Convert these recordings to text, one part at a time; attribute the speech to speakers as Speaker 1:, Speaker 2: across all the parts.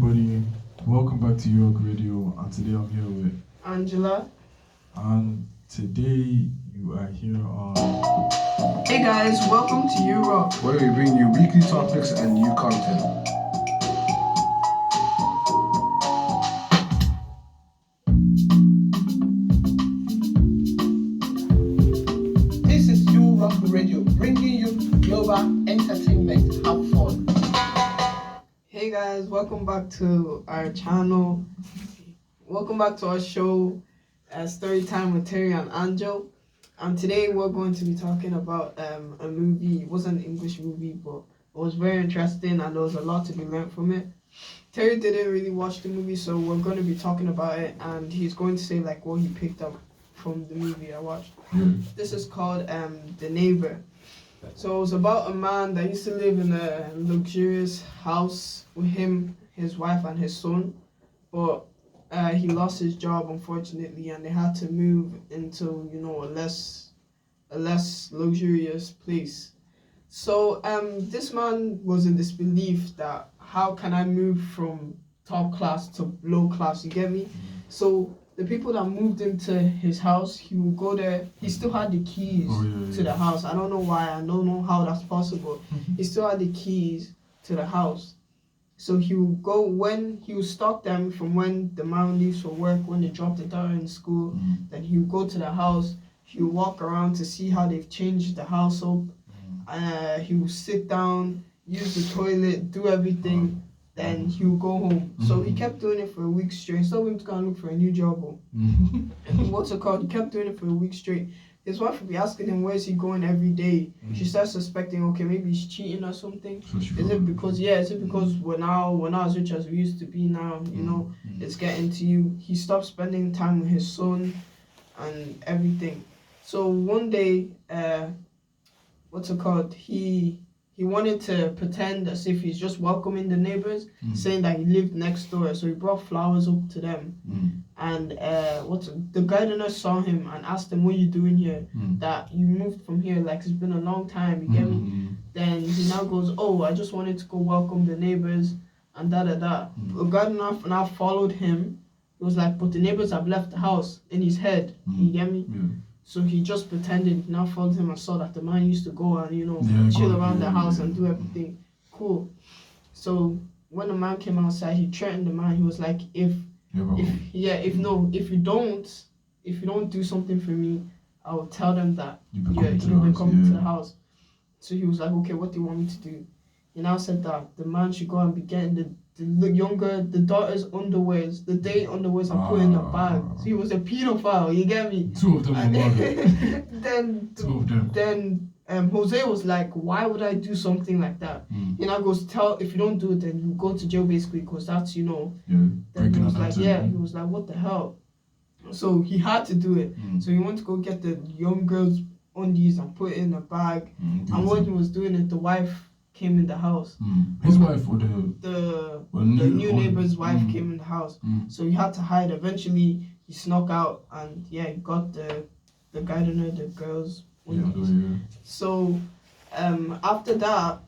Speaker 1: everybody, welcome back to York Radio, and today I'm here with
Speaker 2: Angela.
Speaker 1: And today you are here on...
Speaker 2: Hey guys, welcome to Europe,
Speaker 3: where we bring you weekly topics and new content. This is Europe Radio, bringing you global entertainment. Have fun.
Speaker 2: Hey guys, welcome back to our channel. Welcome back to our show, Story Time with Terry and Angel. And today we're going to be talking about a movie. It wasn't an English movie, but it was very interesting and there was a lot to be learned from it. Terry didn't really watch the movie, so we're going to be talking about it, and he's going to say like what he picked up from the movie I watched. This is called The Neighbor. So it was about a man that used to live in a luxurious house with him, his wife, and his son, but he lost his job unfortunately, and they had to move into a less luxurious place. So this man was in disbelief that how can I move from top class to low class? You get me? So the people that moved into his house, he would go there. He still had the keys to the house. I don't know why. I don't know how that's possible. He still had the keys to the house. So he would go when he would stalk them from when the man leaves for work, when they drop the daughter in school. Then he would go to the house. He would walk around to see how they've changed the house up. He would sit down, use the toilet, do everything. Then he would go home. So he kept doing it for a week straight. Instead of him to go and look for a new job. What's it called? He kept doing it for a week straight. His wife would be asking him, where's he going every day? She starts suspecting, okay, maybe he's cheating or something. Is it because we're not as rich as we used to be now, it's getting to you. He stopped spending time with his son and everything. So one day, he wanted to pretend as if he's just welcoming the neighbors, saying that he lived next door. So he brought flowers up to them. And the gardener saw him and asked him, what are you doing here? That you moved from here, like it's been a long time, you get me? Then he now goes, oh, I just wanted to go welcome the neighbors and da-da-da. The gardener now followed him. He was like, but the neighbors have left the house in his head, you get me? So he just pretended, now followed him and saw that the man used to go and, chill around the house and do everything. Cool. So when the man came outside, he threatened the man. He was like, if you don't do something for me, I will tell them that you've been coming to the house. So he was like, okay, what do you want me to do? He now said that the man should go and be getting the daughter's underwears, the day underwears, and put in a bag. So he was a pedophile, you get me?
Speaker 1: Two of them are murdered.
Speaker 2: Then Jose was like, why would I do something like that? He now goes, if you don't do it, then you go to jail basically, because that's, Then he was like, he was like, what the hell? So he had to do it. So he went to go get the young girl's undies and put it in a bag. And when he was doing it, the wife came in the house.
Speaker 1: His wife or
Speaker 2: the new neighbor's wife came in the house. So he had to hide. Eventually he snuck out and he got the gardener, the girls. So after that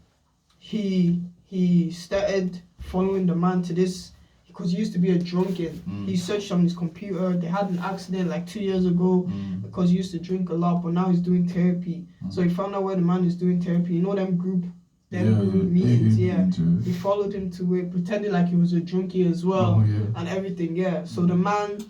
Speaker 2: he started following the man to this, because he used to be a drunkard. He searched on his computer. They had an accident like 2 years ago because he used to drink a lot, but now he's doing therapy. So he found out where the man is doing therapy. Them group meetings. He followed him to it, pretending like he was a junkie as well, and everything. So the man,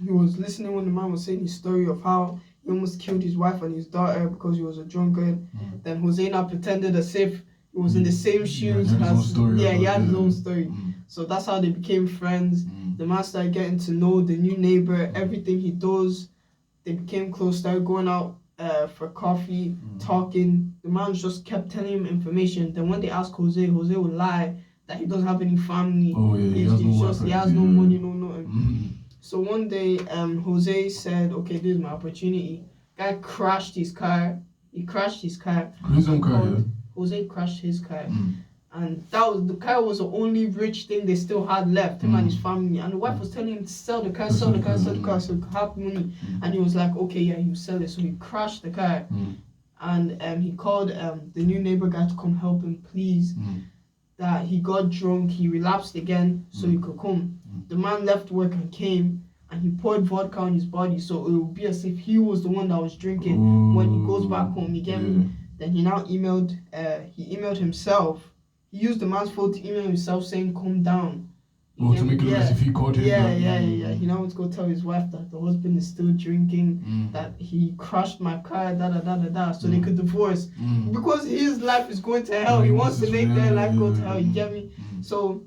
Speaker 2: he was listening when the man was saying his story of how he almost killed his wife and his daughter because he was a drunkard. Then Jose now pretended as if he was in the same shoes he had his own story. So that's how they became friends. The man started getting to know the new neighbor, everything he does. They became close, started going out for coffee, talking. The man just kept telling him information. Then when they asked Jose would lie that he doesn't have any family. He has no money, no nothing. So one day, Jose said, okay, this is my opportunity. Guy crashed his car. He crashed his car.
Speaker 1: His own car,
Speaker 2: Jose crashed his car. And the car was the only rich thing they still had left, him and his family. And the wife was telling him to sell the car so he could have money. And he was like, okay, he will sell it. So he crashed the car. And he called the new neighbor guy to come help him, please. that he got drunk, he relapsed again, so he could come. The man left work and came, and he poured vodka on his body, so it would be as if he was the one that was drinking when he goes back home. You get me? Then he now emailed himself. He used the man's phone to email himself saying, "Calm down."
Speaker 1: Oh, to make it look as if he called him.
Speaker 2: Yeah. He now wants to go tell his wife that the husband is still drinking, that he crashed my car, so they could divorce. Because his life is going to hell. He wants to make their life go to hell, you get me? So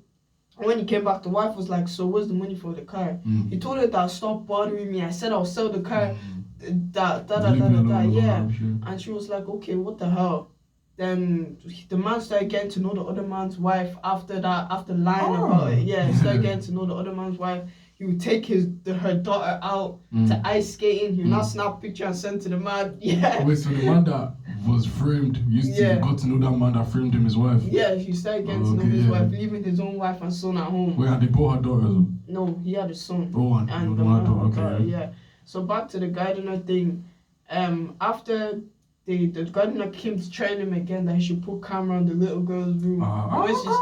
Speaker 2: when he came back, the wife was like, "So where's the money for the car?" He told her that, "Stop bothering me. I said I'll sell the car." Yeah. And she was like, "Okay, what the hell?" Then the man started getting to know the other man's wife after lying about it. Yeah, he started getting to know the other man's wife. He would take her daughter out to ice skating. He would not snap picture and send to the man. Yeah.
Speaker 1: Wait, so the man that was framed got to know that man that framed him, his wife?
Speaker 2: Yeah, he started getting to know his wife, leaving his own wife and son at home.
Speaker 1: Wait, and they bought her daughter as well?
Speaker 2: No, he had a son.
Speaker 1: Oh, and the daughter,
Speaker 2: yeah. So back to the gardener thing. After the gardener came to train him again that he should put camera on the little girl's room. When she's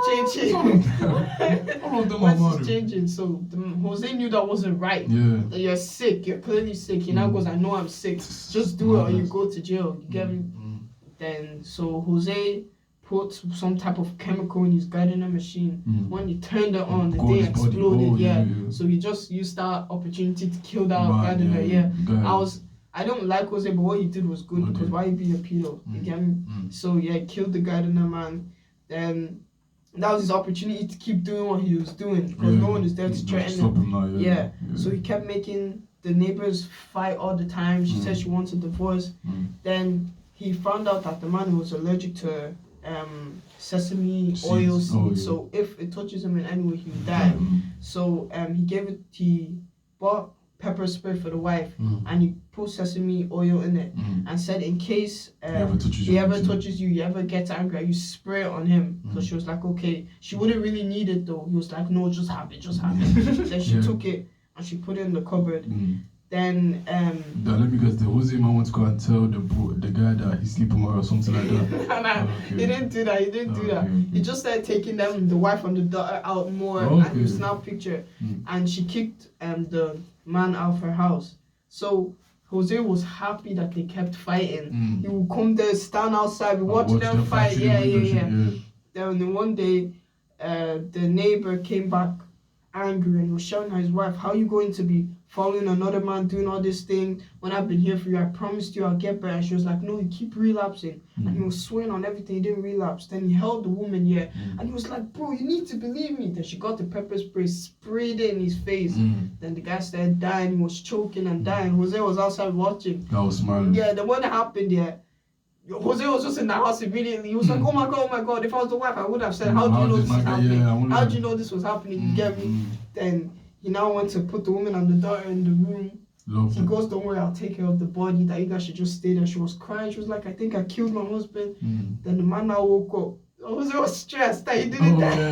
Speaker 2: changing, so Jose knew that wasn't right.
Speaker 1: Yeah.
Speaker 2: That you're sick, you're clearly sick. He now goes, "I know I'm sick. Just do it or you go to jail." You get me? Then so Jose put some type of chemical in his gardener machine. When he turned it on, the thing exploded. So he just used that opportunity to kill that gardener. I don't like Jose, but what he did was good because why he be a pedo? You get me? So yeah, killed the gardener man. Then that was his opportunity to keep doing what he was doing because no one is there to threaten him. So he kept making the neighbors fight all the time. She said she wants a divorce. Then he found out that the man was allergic to sesame oil seeds. So if it touches him in any way, he would die. So he bought pepper spray for the wife and he put sesame oil in it and said in case he ever touches you, you ever get angry, you spray it on him. So she was like, okay. She wouldn't really need it though. He was like, no, just have it. Then she took it and she put it in the cupboard. Then
Speaker 1: let me guess, the Jose man wants to go and tell the guy that he's sleeping with her or something like that.
Speaker 2: He didn't do that. He just started taking the wife and the daughter out more and he snap picture. And she kicked the man out of her house. So Jose was happy that they kept fighting. He would come there, stand outside, we watch them fight. Then one day, the neighbor came back angry and he was shouting at his wife, "How are you going to be following another man doing all this thing when I've been here for you? I promised you I'll get better." And she was like, "No, you keep relapsing." And he was swearing on everything, he didn't relapse. Then he held the woman and he was like, "Bro, you need to believe me." Then she got the pepper spray, sprayed it in his face. Then the guy started dying, he was choking and dying. Jose was outside watching.
Speaker 1: I was smiling.
Speaker 2: Yeah, then when it happened, Jose was just in the house immediately. He was like, oh my god, if I was the wife, I would have said, how do you know this was happening? How do you know this was happening? You get me? Then he now went to put the woman and the daughter in the room. He goes, "Don't worry, I'll take care of the body, that you guys should just stay there." She was crying. She was like, "I think I killed my husband." Then the man now woke up. Jose was stressed that he didn't die.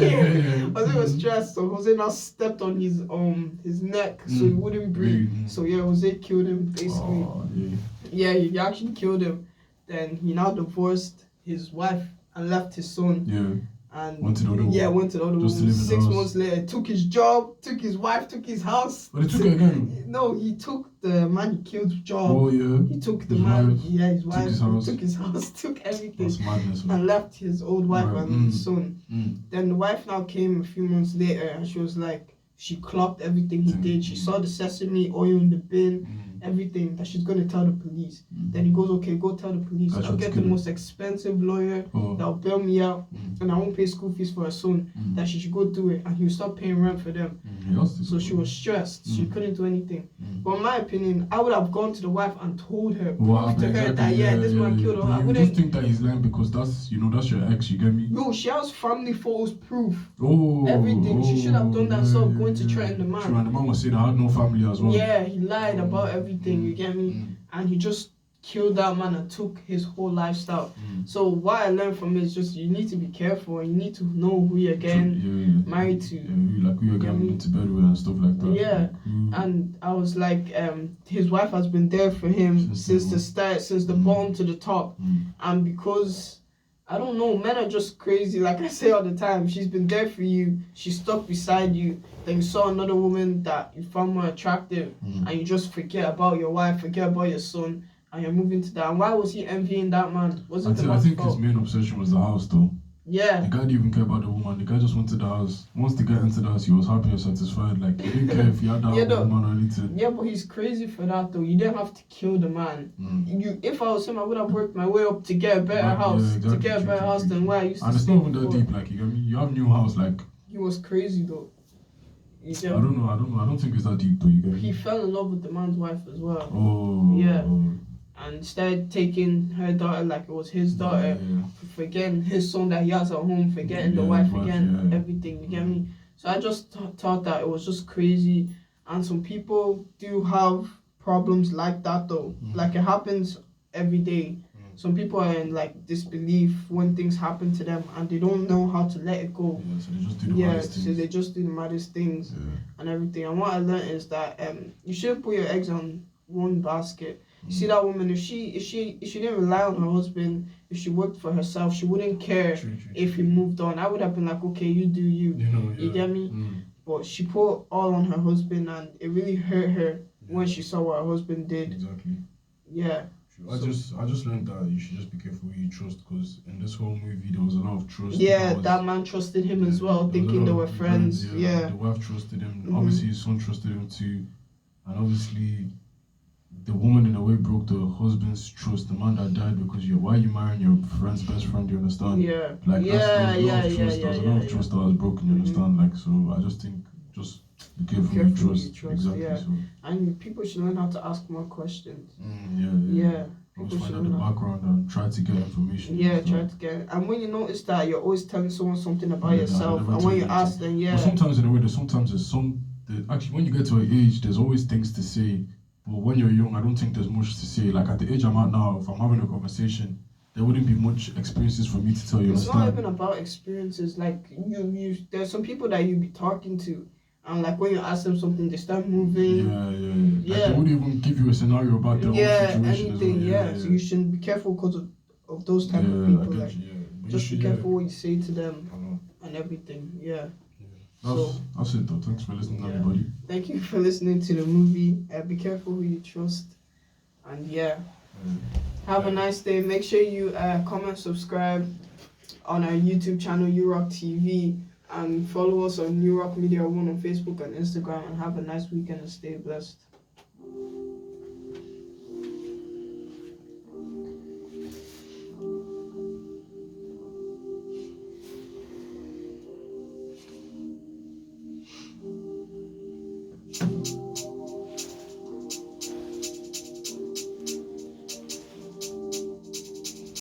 Speaker 2: Jose was stressed, so Jose now stepped on his neck so he wouldn't breathe. So Jose killed him basically. He actually killed him. Then he now divorced his wife and left his son. And went to the other woman. 6 months later, took his job, took his wife, took his house.
Speaker 1: But he took it again?
Speaker 2: No, he took the man he killed job. He took the man, his wife, took his house, took everything.
Speaker 1: That's madness,
Speaker 2: and left his old wife and his son. Then the wife now came a few months later and she was like, she clocked everything he did. She saw the sesame oil in the bin, everything, that she's going to tell the police. Then he goes, okay, go tell the police. I'll get the most expensive lawyer that'll bail me out and I won't pay school fees for her son, that she should go do it. And he'll stop paying rent for them. So she was stressed. She couldn't do anything. But in my opinion, I would have gone to the wife and told her, proved to her that, this man killed her. I wouldn't
Speaker 1: just think that he's lying because that's your ex, you get me?
Speaker 2: No, she has family photos proof. Everything. She should have done that herself, going to threaten the man.
Speaker 1: True, and the man was saying I had no family as well.
Speaker 2: Yeah, he lied about everything, you get me? And he just killed that man and took his whole lifestyle. So what I learned from it is just you need to be careful and you need to know who you're getting married to.
Speaker 1: Who you're getting into bed with and stuff like that.
Speaker 2: And I was like, his wife has been there for him since the start, since the bottom to the top. And because I don't know. Men are just crazy. Like I say all the time, she's been there for you. She's stuck beside you. Then you saw another woman that you found more attractive, and you just forget about your wife, forget about your son, and you're moving to that. And why was he envying that man? Wasn't the
Speaker 1: I
Speaker 2: man's
Speaker 1: think his
Speaker 2: fault?
Speaker 1: main obsession was the house, though.
Speaker 2: Yeah.
Speaker 1: The guy didn't even care about the woman. The guy just wanted the house. Once the guy entered the house, he was happy and satisfied. Like, he didn't care if he had that
Speaker 2: Yeah,
Speaker 1: woman or anything.
Speaker 2: Yeah, but he's crazy for that though. You didn't have to kill the man. If I was him, I would have worked my way up to get a better house.
Speaker 1: Yeah, exactly,
Speaker 2: to get a better house than where I used to
Speaker 1: And it's
Speaker 2: stay
Speaker 1: not even that
Speaker 2: before.
Speaker 1: deep. Like, you get me? You have new house. Like,
Speaker 2: He was crazy though. You
Speaker 1: I
Speaker 2: get
Speaker 1: don't know. I don't think it's that deep, though. You get
Speaker 2: He
Speaker 1: me?
Speaker 2: fell in love with the man's wife as well.
Speaker 1: Oh.
Speaker 2: Yeah. And started taking her daughter like it was his daughter, forgetting his son that he has at home, forgetting the wife, forgetting everything, you get me? So I just thought that it was just crazy, and some people do have problems like that though. Like it happens every day. Some people are in like disbelief when things happen to them and they don't know how to let it go.
Speaker 1: Yeah, so they just do the maddest things.
Speaker 2: So they just do the maddest things and everything. And what I learned is that you shouldn't put your eggs on one basket. You see that woman, if she didn't rely on her husband, if she worked for herself, she wouldn't care if he moved on. I would have been like, okay, you do you. You get me? But she put all on her husband, and it really hurt her when she saw what her husband did.
Speaker 1: Exactly.
Speaker 2: Yeah.
Speaker 1: I just learned that you should just be careful who you trust, because in this whole movie there was a lot of trust.
Speaker 2: Yeah, that man trusted him as well, thinking they were friends. Yeah.
Speaker 1: The wife trusted him. Obviously his son trusted him too, and obviously the woman in a way broke the husband's trust. The man that died because why are you marrying your friend's best friend? You understand?
Speaker 2: Yeah.
Speaker 1: Like there was a lot of
Speaker 2: Yeah.
Speaker 1: trust that was broken. You understand? Like, so I just think just be careful who you trust. Exactly.
Speaker 2: Yeah.
Speaker 1: So.
Speaker 2: And people should learn how to ask more questions.
Speaker 1: Yeah. Always find out the background and try to get information.
Speaker 2: Yeah, try to get. And when you notice that you're always telling someone something about yourself, and when you ask them,
Speaker 1: But sometimes in a way, actually when you get to an age, there's always things to say. But when you're young, I don't think there's much to say. Like at the age I'm at now, if I'm having a conversation, there wouldn't be much experiences for me to tell you.
Speaker 2: It's not even about experiences. Like there's some people that you be talking to, and like when you ask them something, they start moving.
Speaker 1: Yeah. Like they wouldn't even give you a scenario about their own situation.
Speaker 2: Anything. So you should be careful because of those type of people. Like, just be careful what you say to them and everything. Yeah.
Speaker 1: That's it though. Thanks for listening, everybody.
Speaker 2: Thank you for listening to the movie. Be careful who you trust. And have a nice day. Make sure you comment, subscribe on our YouTube channel, URock TV, and follow us on URock Media 1 on Facebook and Instagram. And have a nice weekend and stay blessed.